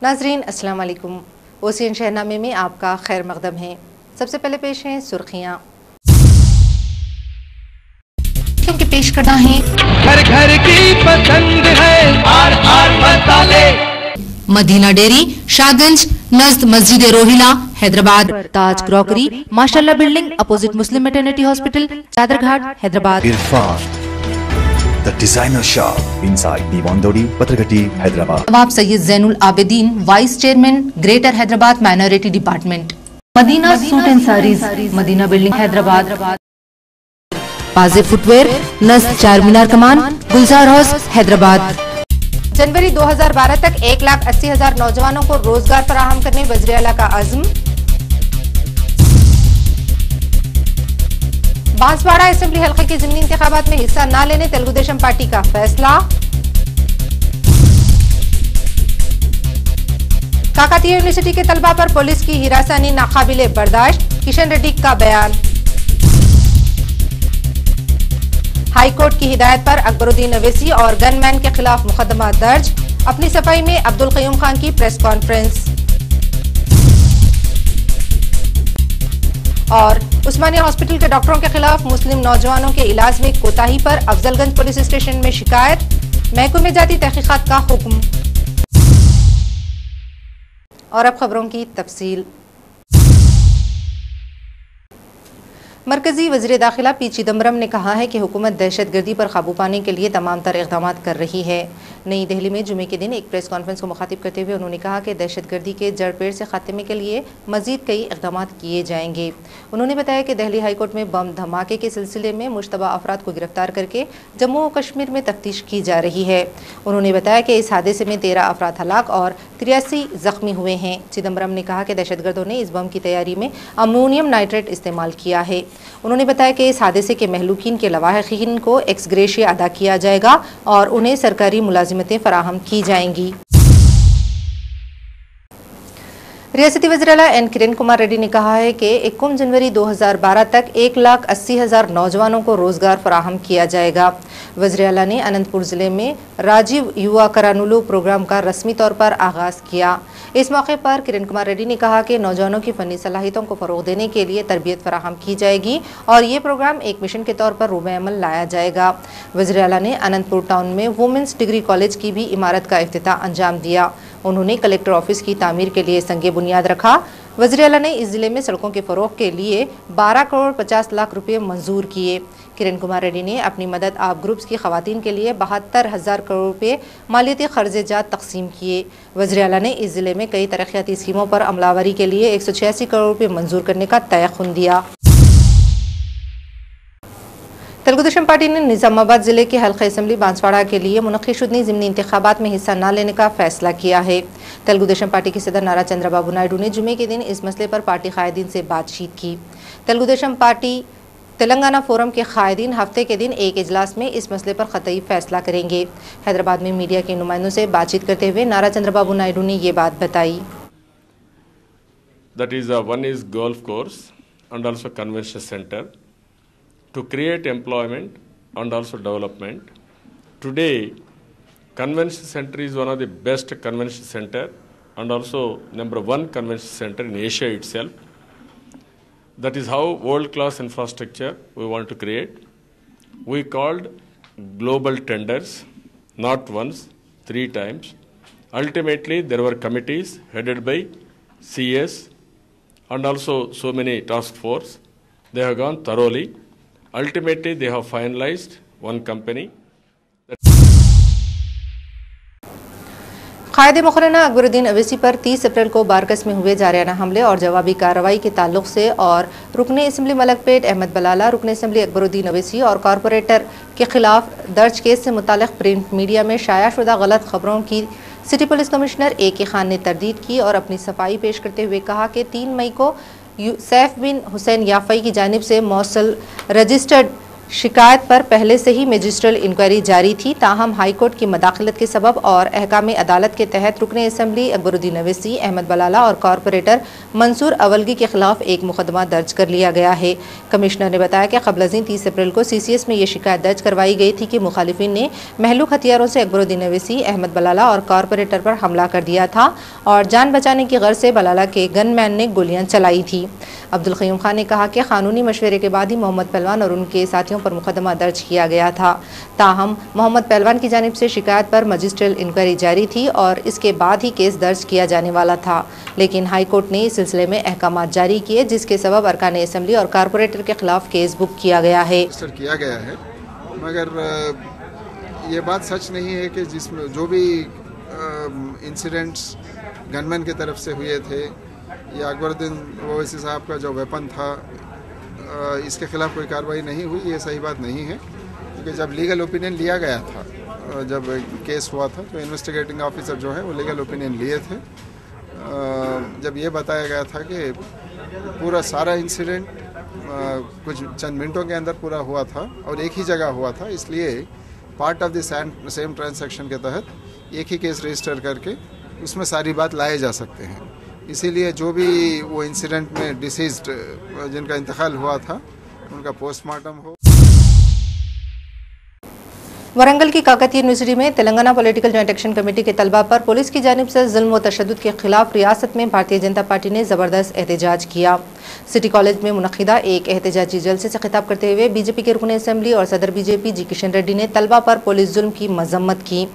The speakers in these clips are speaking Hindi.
नाजरीन अस्सलाम वालेकुम। ओसीएन शहरनामे में आपका खैर मकदम है। सबसे पहले पेश हैं सुर्खियाँ। क्योंकि पेश करना है घर घर की पसंद है आर मसाले। मदीना डेयरी, शाहगंज, नज़द मस्जिद रोहिला, हैदराबाद। ताज क्रॉकरी, माशाल्लाह building, opposite Muslim maternity hospital, Chaderghat, Hyderabad. Irfan, the designer shop inside Diwandori, Patragati, Hyderabad. Nawab Syed Zainul Abidin, vice chairman, greater Hyderabad minority department. Madina suit and saris, Madina building, Hyderabad. पाजे footwear, नज़द चारमीनार कमान, गुलजार हाउस, हैदराबाद। जनवरी 2012 तक 1,80,000 नौजवानों को रोजगार फराहम करने वज़ीर आला का अज़्म। बांसवाड़ा असेंबली हल्के के ज़िमनी इंतखाबात में हिस्सा न लेने तेलुगु देशम पार्टी का फैसला। काकतीय यूनिवर्सिटी के तलबा पर पुलिस की हिरासनी नाकाबिले बर्दाश्त, किशन रेड्डी का बयान। हाईकोर्ट की हिदायत पर अकबरुद्दीन अवैसी और गनमैन के खिलाफ मुकदमा दर्ज, अपनी सफाई में अब्दुल क़य्यूम खान की प्रेस कॉन्फ्रेंस। और उस्मानिया हॉस्पिटल के डॉक्टरों के खिलाफ मुस्लिम नौजवानों के इलाज में कोताही पर अफजलगंज पुलिस स्टेशन में शिकायत, महकमे जाती तहकीकात का हुक्म। और अब खबरों की तफसील। मरकजी वज़ीर दाखिला पी चिदम्बरम ने कहा है कि हुकूमत दहशतगर्दी पर काबू पाने के लिए तमाम तर इक़दाम कर रही है। नई दिल्ली में जुमे के दिन एक प्रेस कॉन्फ्रेंस को मुखातिब करते हुए उन्होंने कहा कि दहशतगर्दी के जड़ पेड़ से खात्मे के लिए मजीद कई इक़दाम किए जाएंगे। उन्होंने बताया कि दिल्ली हाईकोर्ट में बम धमाके के सिलसिले में मुश्तबा अफराद को गिरफ्तार करके जम्मू और कश्मीर में तफ्तीश की जा रही है। उन्होंने बताया कि इस हादसे में 13 अफराद हलाक और 83 जख्मी हुए हैं। चिदम्बरम ने कहा कि दहशतगर्दों ने इस बम की तैयारी में अमोनियम नाइट्रेट इस्तेमाल किया है। उन्होंने बताया कि इस हादसे के महलूकीन के लवाहिकीन को एक्स ग्रेशिया अदा किया जाएगा और उन्हें सरकारी मुलाजिमतें फराहम की जाएंगी। रियासती वज़ीर आला एन किरण कुमार रेड्डी ने कहा है कि 1 जनवरी 2012 तक 1,80,000 नौजवानों को रोजगार फराहम किया जाएगा। वज़ीर आला ने अनंतपुर जिले में राजीव युवा करानुलू प्रोग्राम का रस्मी तौर पर आगाज किया। इस मौके पर किरण कुमार रेड्डी ने कहा कि नौजवानों की फनी सलाहियतों को फ़रोग़ देने के लिए तरबियत फराहम की जाएगी और ये प्रोग्राम एक मिशन के तौर पर रूबे अमल लाया जाएगा। वज़ीर आला ने अनंतपुर टाउन में वुमेंस डिग्री कॉलेज की भी इमारत का इफ्तिताह अंजाम दिया। उन्होंने कलेक्टर ऑफिस की तामीर के लिए संगे बुनियाद रखा। वज़ीर आला ने इस जिले में सड़कों के फ़रोग़ के लिए 12 करोड़ 50 लाख रुपये मंजूर किए। किरण कुमार रेड्डी ने अपनी मदद आप ग्रुप्स की खवातीन के लिए 72,000 करोड़ रुपये मालियती खर्च-ए-जात तकसीम किए। वज़ीर आला ने इस जिले में कई तरक्याती स्कीमों पर अमलावरी के लिए 186 करोड़ रुपये मंजूर करने का तयख्खुन दिया। तेलुगु देशम पार्टी ने निजामाबाद जिले के हल्का असेंबली बांसवाड़ा के लिए मुनक़्क़िद शुदनी ज़िमनी इंतखाबात में हिस्सा न लेने का फैसला किया है। तेलुगु देशम पार्टी के सदर नारा चंद्रबाबू नायडू ने जुमे के दिन इस मसले पर पार्टी कायदीन से बातचीत की। तेलुगु देशम पार्टी तेलंगाना फोरम के कायदीन हफ्ते के दिन एक इजलास में इस मसले पर क़तई फैसला करेंगे। हैदराबाद में मीडिया के नुमाइंदों से बातचीत करते हुए नारा चंद्रबाबू नायडू ने ये बात बताई। That is one is golf course and also convention center to create employment and also development. Today, convention center is one of the best convention center and also #1 convention center in Asia itself. That is how world-class infrastructure we want to create. We called global tenders, not once, 3 times. Ultimately, there were committees headed by CS and also so many task force. They have gone thoroughly. Ultimately, they have finalized one company. कायदे मुकर्रना अकबरुद्दीन अवैसी पर 30 अप्रैल को बारकस में हुए जारियाना हमले और जवाबी कार्रवाई के ताल्लुक से और रुकन असम्बली मलकपेट अहमद बलाला, रुकन असम्बली अकबरुद्दीन अवैसी और कॉरपोरेटर के खिलाफ दर्ज केस से मुताल्लिक़ प्रिंट मीडिया में शाया शुदा गलत खबरों की सिटी पुलिस कमिश्नर ए के खान ने तरदीद की और अपनी सफाई पेश करते हुए कहा कि 3 मई को सैफ बिन हुसैन याफ़ई की जानिब से मौसल रजिस्टर्ड शिकायत पर पहले से ही मजिस्ट्रियल इंक्वायरी जारी थी, ताहम हाईकोर्ट की मदाखलत के सबब और अहकाम अदालत के तहत रुकन असम्बली अकबरुद्दीन अवैसी, अहमद बलाला और कॉरपोरेटर मंसूर अवलगी के खिलाफ एक मुकदमा दर्ज कर लिया गया है। कमिश्नर ने बताया कि क़ब्ल अज़ीं 30 अप्रैल को CCS में ये शिकायत दर्ज करवाई गई थी कि मुखालिफिन ने महलूक हथियारों से अकबरुद्दीन अवैसी, अहमद बलाला और कॉरपोरेटर पर हमला कर दिया था और जान बचाने की गर्ज से बलाला के गनमैन ने गोलियां चलाई थी। अब्दुल क़य्यूम खान ने कहा कि कानूनी मशवरे के बाद ही मोहम्मद पहलवान और उनके साथियों पर मुकदमा दर्ज किया गया था। ताहम मोहम्मद पहलवान की जानिब से शिकायत पर मजिस्ट्रियल इंक्वायरी जारी थी और इसके बाद ही केस दर्ज किया जाने वाला था, लेकिन हाई कोर्ट ने इस सिलसिले में अहकाम जारी किए, जिसके सबब अरकान असम्बली और कॉरपोरेटर के खिलाफ केस बुक किया गया है। मगर ये बात सच नहीं है कि जिसमें जो भी इंसिडेंट्स गनमैन की तरफ से हुए थे या अकबरुद्दीन ओवैसी साहब का जो वेपन था इसके खिलाफ कोई कार्रवाई नहीं हुई, ये सही बात नहीं है। क्योंकि जब लीगल ओपिनियन लिया गया था, जब केस हुआ था तो इन्वेस्टिगेटिंग ऑफिसर जो है वो लीगल ओपिनियन लिए थे। जब ये बताया गया था कि पूरा सारा इंसिडेंट कुछ चंद मिनटों के अंदर पूरा हुआ था और एक ही जगह हुआ था, इसलिए part of the same transaction के तहत एक ही केस रजिस्टर करके उसमें सारी बात लाए जा सकते हैं। इसीलिए जो भी वो इंसिडेंट में डिसीज्ड जिनका इंतकाल हुआ था उनका पोस्टमार्टम हो। वरंगल की काकतीय यूनिवर्सिटी में Telangana political joint action committee के तलबा पर पुलिस की जानिब से जुल्म व तशद्दुद के खिलाफ रियासत में भारतीय जनता पार्टी ने ज़बरदस्त एहतजाज किया। सिटी कॉलेज में मुनक़िदा एक एहतजाजी जलसे से खिताब करते हुए बीजेपी के रुकन असम्बली और सदर बीजेपी जी किशन रेड्डी ने तलबा पर पुलिस जुल्म की मजम्मत की।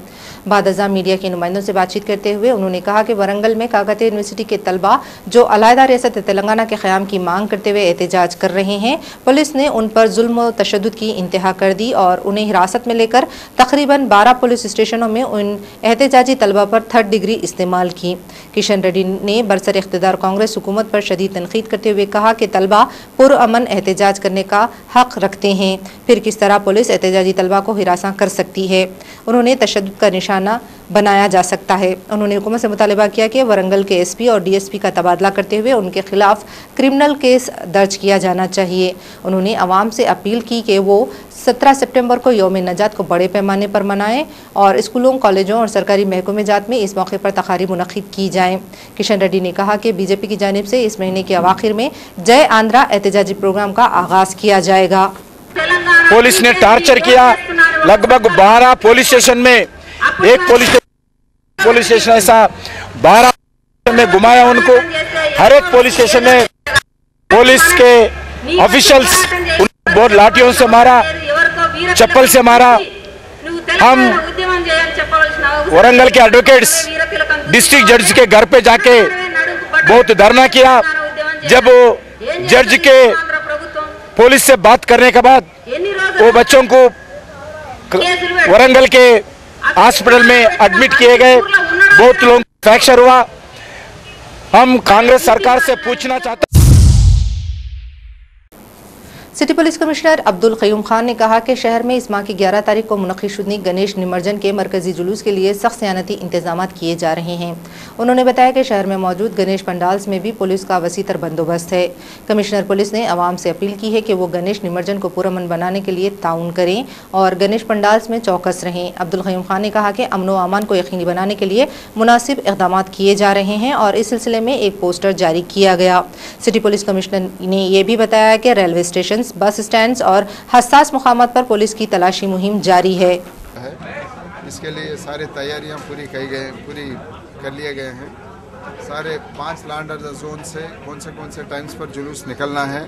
बादअज़ा मीडिया के नुमाइंदों से बातचीत करते हुए उन्होंने कहा कि वरंगल में काकतीय यूनिवर्सिटी के तलबा जो अलहदा रियासत तेलंगाना के क़याम की मांग करते हुए एहतजाज कर रहे हैं, पुलिस ने उन पर जुल्म व तशद्दुद की इंतहा कर दी और उन्हें हिरासत में लेकर तकरीबन 12 पुलिस स्टेशनों में उन एहतजाजी तलबा पर 3rd डिग्री इस्तेमाल की। किशन रेड्डी ने बरसर इख्तिदार कांग्रेस हुकूमत पर शदीद तनकीद करते हुए कहा कि तलबा पुरअमन एहतजाज करने का हक रखते हैं, फिर किस तरह पुलिस एहतजाजी तलबा को हिरासा कर सकती है, उन्होंने तशद्दुद का निशाना बनाया जा सकता है। उन्होंने हुकूमत से मुतालिबा किया कि वरंगल के SP और DSP का तबादला करते हुए उनके खिलाफ क्रिमिनल केस दर्ज किया जाना चाहिए। उन्होंने अवाम से अपील की कि वो 17 सितंबर को यौम नजात को बड़े पैमाने पर मनाएं और स्कूलों, कॉलेजों और सरकारी महकमे जात में इस मौके पर तकारीब मुनक़िद की जाएं। किशन रेड्डी ने कहा कि बीजेपी की जानिब से इस महीने के अवाखिर में जय आंध्रा एहतजाजी प्रोग्राम का आगाज किया जाएगा। पुलिस ने टार्चर किया, लगभग 12 पुलिस स्टेशन में, एक पुलिस स्टेशन ऐसा 12 में घुमाया उनको। हर एक पुलिस स्टेशन में पुलिस के ऑफिशियल्स बहुत लाठियों से मारा, चप्पल से मारा। हम वरंगल के एडवोकेट्स डिस्ट्रिक्ट जज के घर पे जाके बहुत धरना किया। जब वो जज के पुलिस से बात करने के बाद वो बच्चों को वरंगल के हॉस्पिटल में एडमिट किए गए, बहुत लोगों को फ्रैक्चर हुआ। हम कांग्रेस सरकार से पूछना चाहते हैं। City police commissioner Abdul Qayyum Khan ने कहा कि शहर में इस माह की 11 तारीख को मुनक़िद शुदनी गणेश निमज्जन के मरकजी जुलूस के लिए सख्त सयानती इंतजाम किए जा रहे हैं। उन्होंने बताया कि शहर में मौजूद गणेश पंडाल्स में भी पुलिस का वसीतर बंदोबस्त है। कमिश्नर पुलिस ने अवाम से अपील की है कि वो गणेश निमज्जन को पुरअमन बनाने के लिए ताउन करें और गणेश पंडाल्स में चौकस रहें। अब्दुल क़य्यूम खान ने कहा कि अमन व अमान को यकीनी बनाने के लिए मुनासिब इक़दाम किए जा रहे हैं और इस सिलसिले में एक पोस्टर जारी किया गया। सिटी पुलिस कमिश्नर ने यह भी बताया कि रेलवे स्टेशन, बस स्टैंड्स और हसास मुकामात पर पुलिस की तलाशी मुहिम जारी है। इसके लिए सारी तैयारियां पूरी कर लिए गए हैं। सारे 5 लॉ एंड ऑर्डर जोन से कौन से टाइम्स पर जुलूस निकलना है,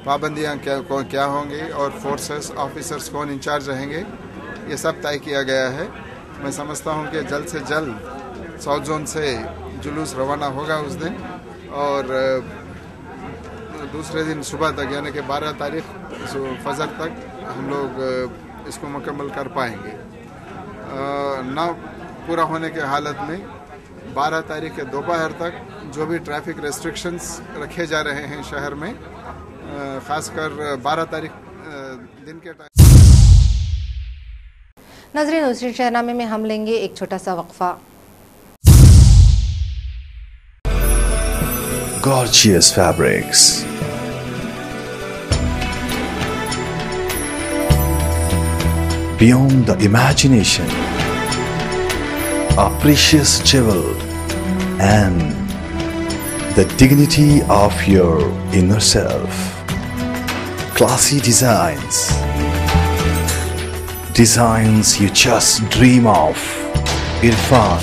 पाबंदियां क्या होंगी और फोर्सेस ऑफिसर्स कौन इंचार्ज रहेंगे, ये सब तय किया गया है। मैं समझता हूं कि जल्द से जल्द साउथ जोन से जुलूस रवाना होगा उस दिन और दूसरे दिन सुबह तक यानी कि 12 तारीख फजर तक हम लोग इसको मुकम्मल कर पाएंगे। ना पूरा होने के हालत में 12 तारीख के दोपहर तक जो भी ट्रैफिक रेस्ट्रिक्शंस रखे जा रहे हैं शहर में, खासकर 12 तारीख दिन के टाइम। नाज़रीन, दूसरे शहरनामे में हम लेंगे एक छोटा सा वक्फा। Gorgeous fabrics, beyond the imagination, a precious jewel, and the dignity of your inner self. Classy designs, designs you just dream of. Irfan,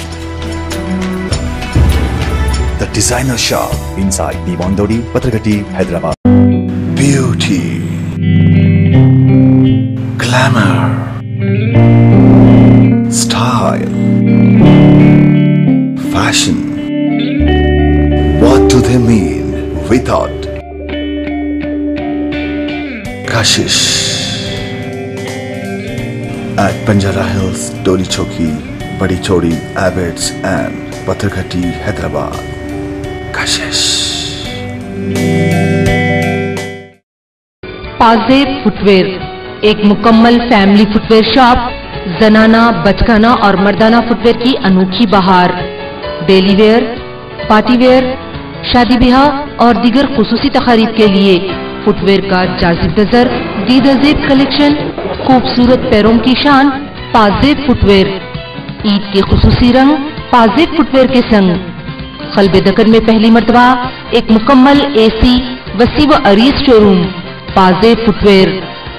the designer shop inside Diwandori, Patragati, Hyderabad. Beauty, glamour, style, fashion. What do they mean without Kashish? At Banjara Hills, Doli Choki, Badi Chodi, Abbots and Patragati, Hyderabad. Kashish. Pazeb footwear, एक मुकम्मल फैमिली फुटवेयर शॉप, जनाना, बचकाना और मर्दाना फुटवेयर की अनोखी बहार। डेली वेयर, पार्टी वेयर, शादी ब्याह और दीगर खुसूसी तकारीब के लिए फुटवेयर का जाजिब नजर दीदाजेब कलेक्शन, खूबसूरत पैरों की शान पाजेब फुटवेयर। ईद के खुसूसी रंग पाजेब फुटवेयर के संग। कल्बे दकन में पहली मर्तबा एक मुकम्मल एसी वसी व अरीज showroom Pazeb footwear.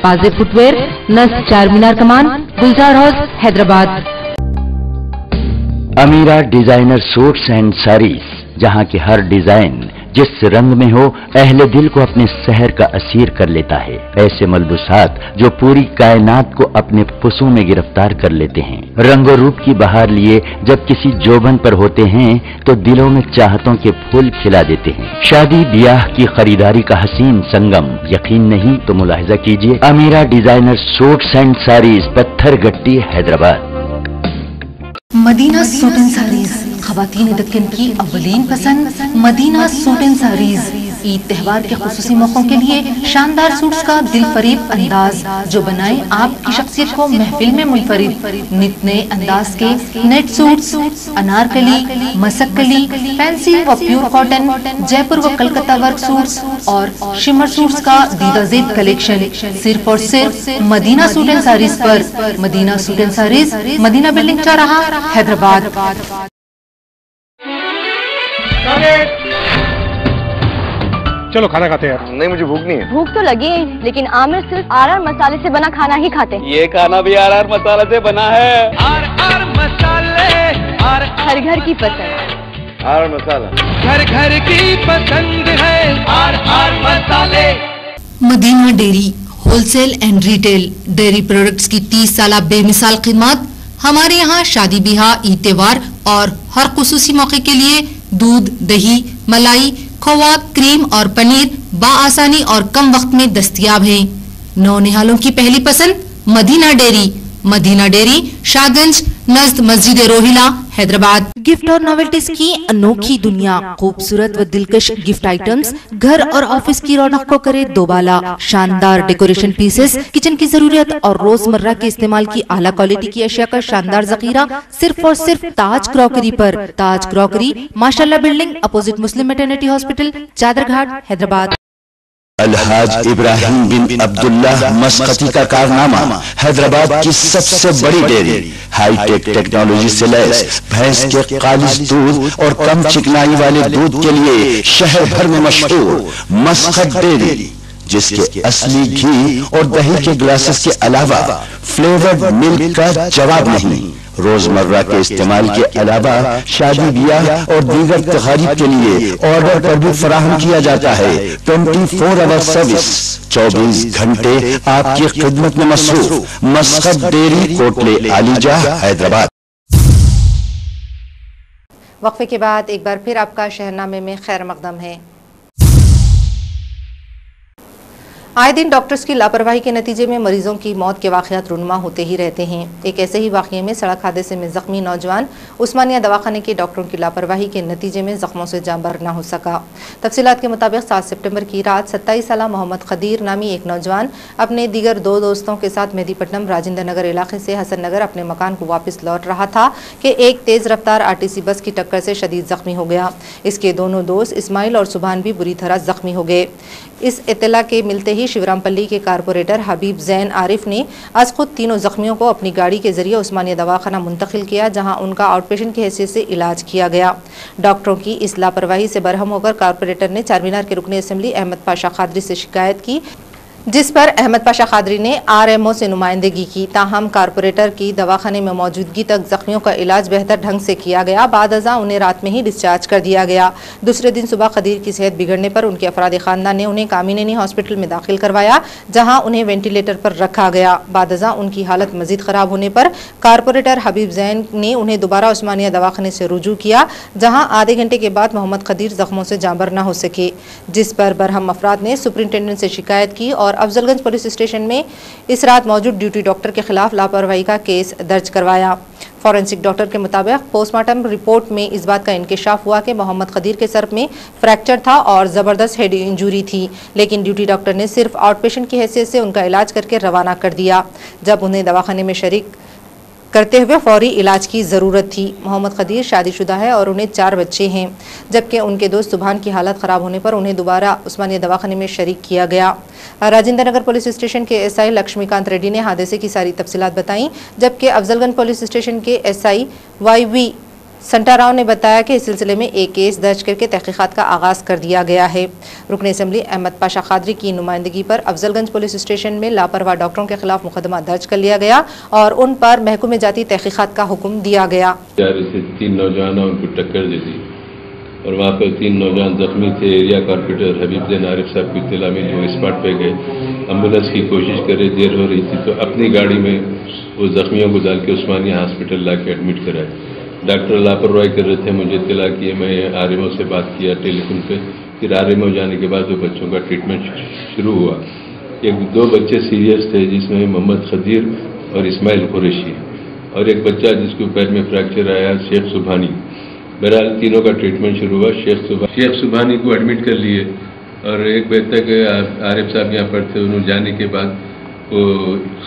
Pazeb footwear, नस चार मीनार Kaman, Gulzar house, Hyderabad. Ameera designer suits and saris, जहां की हर डिजाइन जिस रंग में हो अहले दिल को अपने सहर का असीर कर लेता है। ऐसे मलबूसात जो पूरी कायनात को अपने पुसों में गिरफ्तार कर लेते हैं। रंगो रूप की बहार लिए जब किसी जोबन पर होते हैं तो दिलों में चाहतों के फूल खिला देते हैं। शादी ब्याह की खरीदारी का हसीन संगम, यकीन नहीं तो मुलाहिजा कीजिए। Ameera designer suits and saris, Pathargatti, Hyderabad. Madina suit and saris, खवातीन दक्कन की अव्वलीन पसंद Madina suit and saris. Eid त्योहार के खुसूसी मौकों के लिए शानदार सूट्स का दिल फरेब अंदाज जो बनाए आपकी शख्सियत को महफिल में मुनफरिद। नित नए अंदाज के net suits, Anarkali, Masakkali, fancy व प्योर कॉटन, जयपुर व कलकत्ता वर्क सूट्स और शिमर सूट्स का दीदाजेब कलेक्शन सिर्फ और सिर्फ मदीना सूट एंड साड़ीज पर। Madina suit and saris, Madina building चौराहा, हैदराबाद। चलो खाना खाते हैं। नहीं, मुझे भूख नहीं है। भूख तो लगी है, लेकिन आमिर सिर्फ आर मसाले से बना खाना ही खाते हैं। ये खाना भी आर मसाले से बना है। आर मसाले, हर घर की पसंद। आर मसाला घर घर की पसंद है। आर मसाले। Madina dairy, wholesale and retail dairy products की 30 साल बेमिसाल खिदमत। हमारे यहाँ शादी ब्याह, ईद त्योहार और हर खुसूसी मौके के लिए दूध, दही, मलाई, खोवा, क्रीम और पनीर बाआसानी और कम वक्त में दस्तयाब है। नौनिहालों की पहली पसंद मदीना डेयरी। मदीना डेयरी, शाहगंज, नज़द मस्जिद रोहिला, हैदराबाद। गिफ्ट और नॉवेल्टीज की अनोखी दुनिया, खूबसूरत व दिलकश गिफ्ट आइटम्स घर और ऑफिस की रौनक को करे दोबाला। शानदार डेकोरेशन पीसेस, किचन की जरूरत और रोजमर्रा के इस्तेमाल की आला क्वालिटी की अशिया का शानदार जखीरा सिर्फ और सिर्फ ताज क्रॉकरी पर। ताज क्रॉकरी, माशाल्लाह building, opposite Muslim maternity hospital, Chaderghat, Hyderabad. Alhaj Ibrahim बिन अब्दुल्लाह मस्कती का कारनामा, हैदराबाद की सबसे बड़ी डेयरी, हाईटेक टेक्नोलॉजी से लैस भैंस के खालिस दूध और कम चिकनाई वाले दूध के लिए शहर भर में मशहूर मस्कत डेयरी, जिसके असली घी और दही के ग्लासेस के अलावा फ्लेवर्ड मिल्क का जवाब नहीं। रोजमर्रा के इस्तेमाल के अलावा शादी ब्याह और दीगर तकारीब के लिए ऑर्डर पर भी फराहम किया जाता है। 24 आवर सर्विस, 24 घंटे आपकी खिदमत में मसरूफ। मस्कत डेयरी, कोटले आलीजा, हैदराबाद। वक्फे के बाद एक बार फिर आपका शहरनामे में खैर मकदम है। आए दिन डॉक्टर्स की लापरवाही के नतीजे में मरीजों की मौत के वाक़यात रुनमा होते ही रहते हैं। एक ऐसे ही वाक़ये में सड़क हादसे में जख्मी नौजवान उस्मानिया दवाखाने के डॉक्टरों की लापरवाही के नतीजे में जख्मों से जांबर न हो सका। तफसीलात के मुताबिक 7 सितंबर की रात 27 साल मोहम्मद खदीर नामी एक नौजवान अपने दीगर 2 दोस्तों के साथ मेहदीपट्टनम राजेंद्र नगर इलाके से हसन नगर अपने मकान को वापस लौट रहा था कि एक तेज़ रफ्तार RTC बस की टक्कर से शदीद जख्मी हो गया। इसके दोनों दोस्त इस्माइल और सुभान भी बुरी तरह जख्मी हो गए। इस इत्तला के मिलते ही शिवरामपल्ली के कारपोरेटर हबीब जैन आरिफ ने आज खुद तीनों जख्मियों को अपनी गाड़ी के जरिए उस्मानिया दवाखाना मुंतकिल किया, जहां उनका आउटपेशेंट की हैसियत से इलाज किया गया। डॉक्टरों की इस लापरवाही से बरहम होकर कारपोरेटर ने चारमीनार के रुकने असेंबली अहमद पाशा खादरी से शिकायत की, जिस पर अहमद पाशा खादरी ने आरएमओ से नुमाइंदगी की। ताहम कारपोरेटर की दवाखाने में मौजूदगी तक जख्मियों का इलाज बेहतर ढंग से किया गया। बाद अज़ा उन्हें रात में ही डिस्चार्ज कर दिया गया। दूसरे दिन सुबह खदीर की सेहत बिगड़ने पर उनके अफराद खानदान ने उन्हें कामिनेनी हॉस्पिटल में दाखिल करवाया, जहां उन्हें वेंटिलेटर पर रखा गया। बाद अज़ा उनकी हालत मजीद खराब होने पर कारपोरेटर हबीब जैन ने उन्हें दोबारा उस्मानिया दवाखाने से रुजू किया, जहां आधे घंटे के बाद मोहम्मद खदीर जख्मों से जांबर न हो सके, जिस पर बरहम अफराद ने सुपरिंटेंडेंट से शिकायत की और अफजलगंज पुलिस स्टेशन में इस रात मौजूद ड्यूटी डॉक्टर के खिलाफ लापरवाही का केस दर्ज करवाया। फॉरेंसिक डॉक्टर के मुताबिक पोस्टमार्टम रिपोर्ट में इस बात का इंकशाफ हुआ कि मोहम्मद खदीर के सर में फ्रैक्चर था और जबरदस्त हेड इंजरी थी, लेकिन ड्यूटी डॉक्टर ने सिर्फ आउटपेशेंट की हैसियत से उनका इलाज करके रवाना कर दिया, जब उन्हें दवाखाने में शरीक करते हुए फौरी इलाज की ज़रूरत थी। मोहम्मद खदीर शादीशुदा है और उन्हें 4 बच्चे हैं, जबकि उनके दोस्त सुभान की हालत ख़राब होने पर उन्हें दोबारा उस्मानिया दवाखाने में शरीक किया गया। राजेंद्र नगर पुलिस स्टेशन के एसआई लक्ष्मीकांत रेड्डी ने हादसे की सारी तफसीलात बताई, जबकि अफजलगंज पुलिस स्टेशन के एसआई वाईवी संटाराव ने बताया कि इस सिलसिले में एक केस दर्ज करके तहकीकात का आगाज कर दिया गया है। रुकन असेंबली अहमद पाशा खादरी की नुमाइंदगी पर अफजलगंज पुलिस स्टेशन में लापरवाह डॉक्टरों के खिलाफ मुकदमा दर्ज कर लिया गया और उन पर महकूमे जाती तहकीकात का हुक्म दिया गया। 3 नौजवानों को टक्कर दी थी और वहाँ पर 3 नौजवान जख्मी थे। एरिया कारपोरेटर हबीब जैन आरिफ साहब की इत्तला मिली, वो स्पॉट पे गए, एम्बुलेंस की कोशिश कर रहे, देर हो रही थी तो अपनी गाड़ी में वो जख्मियों को डाल के उस्मानिया हॉस्पिटल ला के एडमिट कराए। डॉक्टर लापरवाही कर रहे थे, मुझे इत्तला की, मैं आरएमओ से बात किया टेलीफोन पे, फिर आरएमओ जाने के बाद वो बच्चों का ट्रीटमेंट शुरू हुआ। 2 बच्चे सीरियस थे, जिसमें मोहम्मद खदीर और इस्माइल कुरैशी, और एक बच्चा जिसको पैर में फ्रैक्चर आया शेख सुभानी। बहरहाल तीनों का ट्रीटमेंट शुरू हुआ। शेख सुभानी को एडमिट कर लिए और एक बजे तक आरिफ साहब यहाँ पर थे। उन्होंने जाने के बाद वो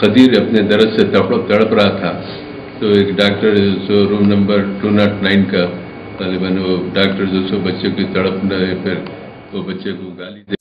खदीर अपने दर्द से तड़प रहा था, तो एक डॉक्टर जो रूम नंबर 209 का तालिबान वो डॉक्टर जो बच्चे की तड़प न फिर वो बच्चे को गाली दे।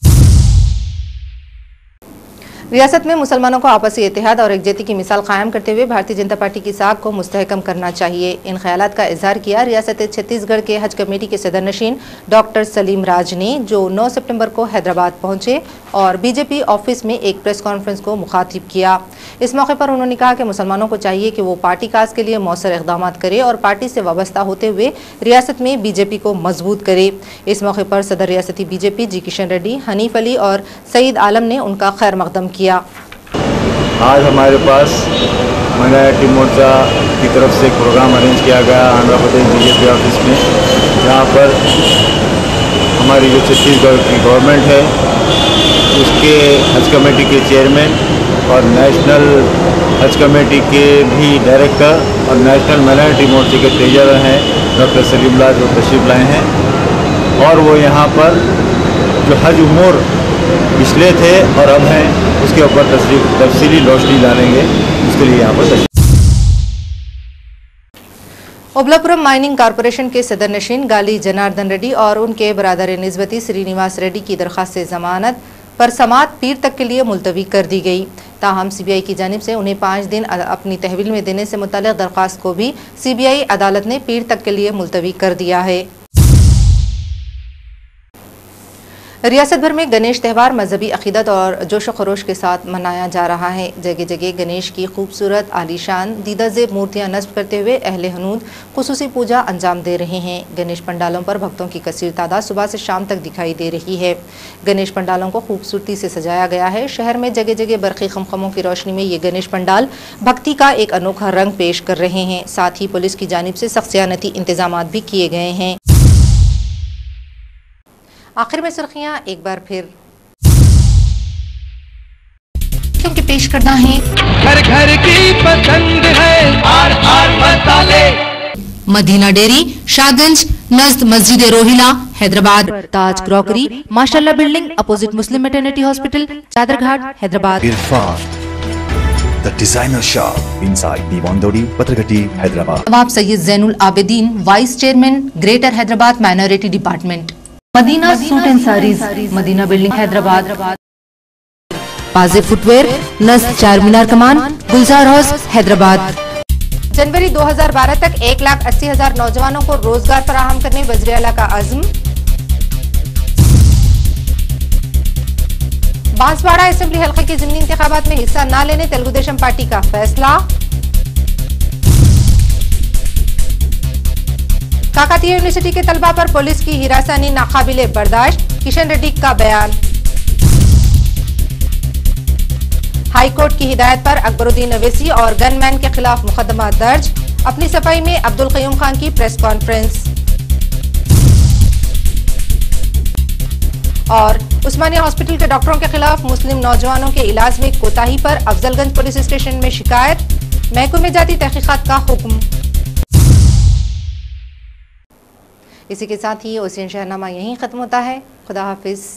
रियासत में मुसलमानों को आपसी इत्तेहाद और एकजुटता की मिसाल कायम करते हुए भारतीय जनता पार्टी की साख को मुस्तहकम करना चाहिए। इन ख्यालात का इजहार किया रियासत छत्तीसगढ़ के हज कमेटी के सदर नशीन डॉक्टर सलीम राज ने, जो 9 सितंबर को हैदराबाद पहुंचे और बीजेपी ऑफिस में एक प्रेस कॉन्फ्रेंस को मुखातिब किया। इस मौके पर उन्होंने कहा कि मुसलमानों को चाहिए कि वो पार्टी काज के लिए मौसर इक़दाम करे और पार्टी से वाबस्ता होते हुए रियासत में बीजेपी को मजबूत करे। इस मौके पर सदर रियासती बीजेपी जी किशन रेड्डी, हनीफ अली और सईद आलम ने उनका खैर मकदम किया। आज हमारे पास माइनॉरिटी मोर्चा की तरफ से एक प्रोग्राम अरेंज किया गया आंध्र प्रदेश बीजेपी ऑफिस में, जहां पर हमारी जो छत्तीसगढ़ की गवर्नमेंट है उसके हज कमेटी के चेयरमैन और नेशनल हज कमेटी के भी डायरेक्टर और नेशनल माइनॉरिटी मोर्चे के ट्रेजरर हैं डॉक्टर सलीम राज, वो तशरीफ लाए हैं और वो यहाँ पर जो हज उमूर पिछले थे और अब हैं उसके ऊपर तफसीली रोशनी डालेंगे, उसके लिए यहाँ पर ओबलापुरम माइनिंग कॉरपोरेशन के सदर नशीन गाली जनार्दन रेड्डी और उनके बरादर निस्बती श्रीनिवास रेड्डी की दरख्वास्त से जमानत पर समात पीर तक के लिए मुलतवी कर दी गई। ताहम सीबीआई की जानिब से उन्हें 5 दिन अपनी तहवील में देने से मुताल्लिक़ दरख्वास्त को भी सीबीआई अदालत ने पीर तक के लिए मुलतवी कर दिया है। रियासत भर में गणेश त्यौहार मजहबी अकीदत और जोश खरोश के साथ मनाया जा रहा है। जगह जगह गणेश की खूबसूरत आलीशान दीदाज़ेब मूर्तियां नस्ब करते हुए अहले हनूद खुसूसी पूजा अंजाम दे रहे हैं। गणेश पंडालों पर भक्तों की कसीर तादाद सुबह से शाम तक दिखाई दे रही है। गणेश पंडालों को खूबसूरती से सजाया गया है। शहर में जगह जगह बरक़ी खमखमों की रोशनी में ये गणेश पंडाल भक्ति का एक अनोखा रंग पेश कर रहे हैं। साथ ही पुलिस की जानिब से सख्त सियानती इंतजाम भी किए गए हैं। आखिर में सुर्खियां एक बार फिर क्योंकि पेश करना है घर घर की पसंद है आर आर मसाले। मदीना डेयरी शाहगंज नज़द मस्जिद रोहिला हैदराबाद। ताज क्रॉकरी माशाल्लाह building opposite Muslim maternity hospital Chaderghat Hyderabad. The designer shop inside Bivandodi, Patragati, Hyderabad. Nawab Syed Zainul Abidin vice chairman greater Hyderabad minority department. Madina suit and saris, Madina building, Hyderabad. पाजे footwear, नस चार मीनार कमान, गुलजार हाउस, हैदराबाद। जनवरी 2012 तक 1,80,000 नौजवानों को रोजगार फराहम करने वज़ीर-ए-आला का अज़्म। बांसवाड़ा असेंबली हल्के के ज़िमनी इंतखाबात में हिस्सा न लेने तेलुगुदेशम पार्टी का फैसला। काकतीय यूनिवर्सिटी के तलबा पर पुलिस की हिरासनी नाकाबिले बर्दाश्त, किशन रेड्डी का बयान। हाईकोर्ट की हिदायत पर अकबरुद्दीन अवैसी और गनमैन के खिलाफ मुकदमा दर्ज, अपनी सफाई में अब्दुल क़य्यूम खान की प्रेस कॉन्फ्रेंस। और उस्मानिया हॉस्पिटल के डॉक्टरों के खिलाफ मुस्लिम नौजवानों के इलाज में कोताही पर अफजलगंज पुलिस स्टेशन में शिकायत, महकमे जाती तहकीकात का हुक्म। इसी के साथ ही ओसियन शहरनामा यहीं खत्म होता है। खुदा हाफिज।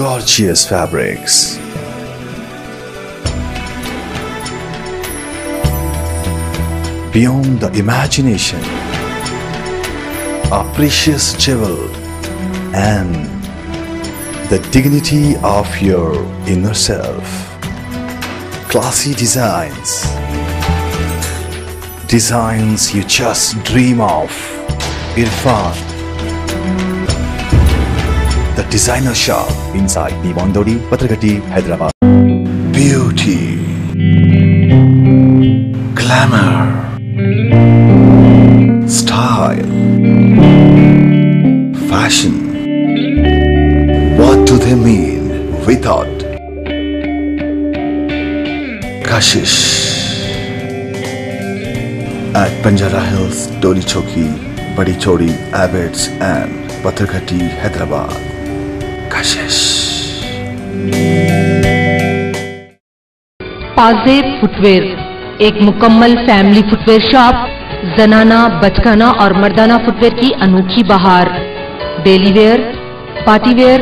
Gorgeous fabrics, beyond the imagination, a precious jewel, and the dignity of your inner self. Classy designs, designs you just dream of. Irfan, the designer shop inside Diwan Dodi, Patragati, Hyderabad. Beauty, glamour, style, fashion. What do they mean without Kashish? At Banjara Hills, Doli Choki, Badi Chodi, Abbots and Patragati, Hyderabad. Kashish. Pazeb footwear, एक मुकम्मल फैमिली फुटवेयर शॉप, जनाना, बचकाना और मर्दाना फुटवेयर की अनोखी बहार। डेली वेयर, पार्टी वेयर,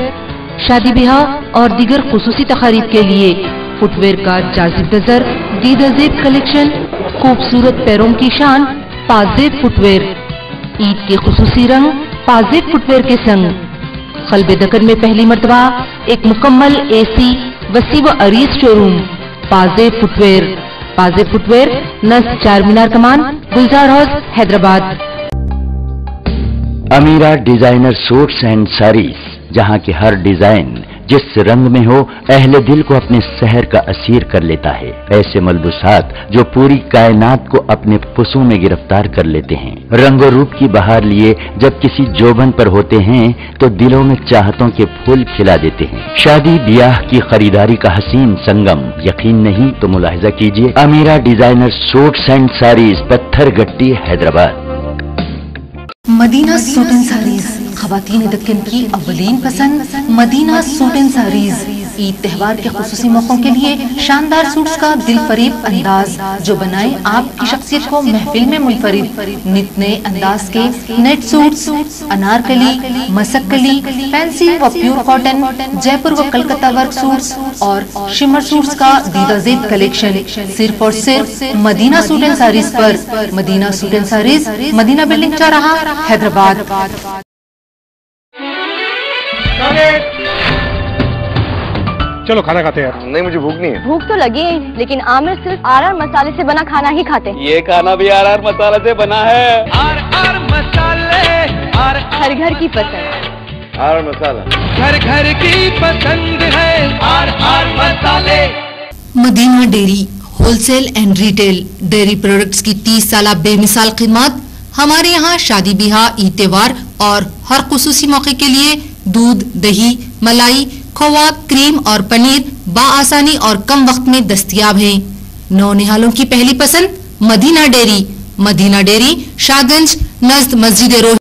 शादी ब्याह और दीगर खुसूसी तकारीब के लिए फुटवेयर का जाजिब नजर दीदाजेब कलेक्शन, खूबसूरत पैरों की शान पाजेब फुटवेयर। ईद के खुसूसी रंग पाजेब फुटवेयर के संग। कल्बे दकन में पहली मर्तबा एक मुकम्मल एसी वसी व अरीज showroom Pazeb footwear. Pazeb footwear, नस चार मीनार Kaman, Gulzar house, Hyderabad. Ameera designer suits and saris, जहां की हर डिजाइन जिस रंग में हो अहले दिल को अपने शहर का असीर कर लेता है। ऐसे मलबूसात जो पूरी कायनात को अपने पुसों में गिरफ्तार कर लेते हैं। रंगो रूप की बहार लिए जब किसी जोबन पर होते हैं तो दिलों में चाहतों के फूल खिला देते हैं। शादी ब्याह की खरीदारी का हसीन संगम, यकीन नहीं तो मुलाहिजा कीजिए। Ameera designer suits and saris, Pathargatti, Hyderabad. Madina suit and saris, खवातीन दक्कन की अव्वलीन पसंद। Madina suit and saris Eid त्योहार के खुसूसी मौकों के लिए शानदार सूट्स का दिल फरेब अंदाज जो बनाए आपकी शख्सियत को महफिल में मुनफरिद। नित नए अंदाज के net suits, Anarkali, Masakkali, fancy व प्योर कॉटन, जयपुर व कलकत्ता वर्क सूट्स और शिमर सूट्स का दीदाजेब कलेक्शन सिर्फ और सिर्फ मदीना सूट एंड साड़ीज पर। Madina suit and saris, Madina building, चौराहा, हैदराबाद। चलो खाना खाते हैं। नहीं, मुझे भूख नहीं है। भूख तो लगी है, लेकिन आमिर सिर्फ आर मसाले से बना खाना ही खाते। ये खाना भी आर मसाला से बना है। हर घर की पसंद आर मसाला। घर घर की पसंद है आर मसाले। Madina dairy wholesale and retail dairy products की 30 साल बेमिसाल खिदमत। हमारे यहाँ शादी ब्याह, ईद त्योहार और हर खुसूसी मौके के लिए दूध, दही, मलाई, खोवा, क्रीम और पनीर बाआसानी और कम वक्त में दस्तयाब है। नौनिहालों की पहली पसंद मदीना डेयरी। मदीना डेयरी शाहगंज नज़द मस्जिद रोहिणी।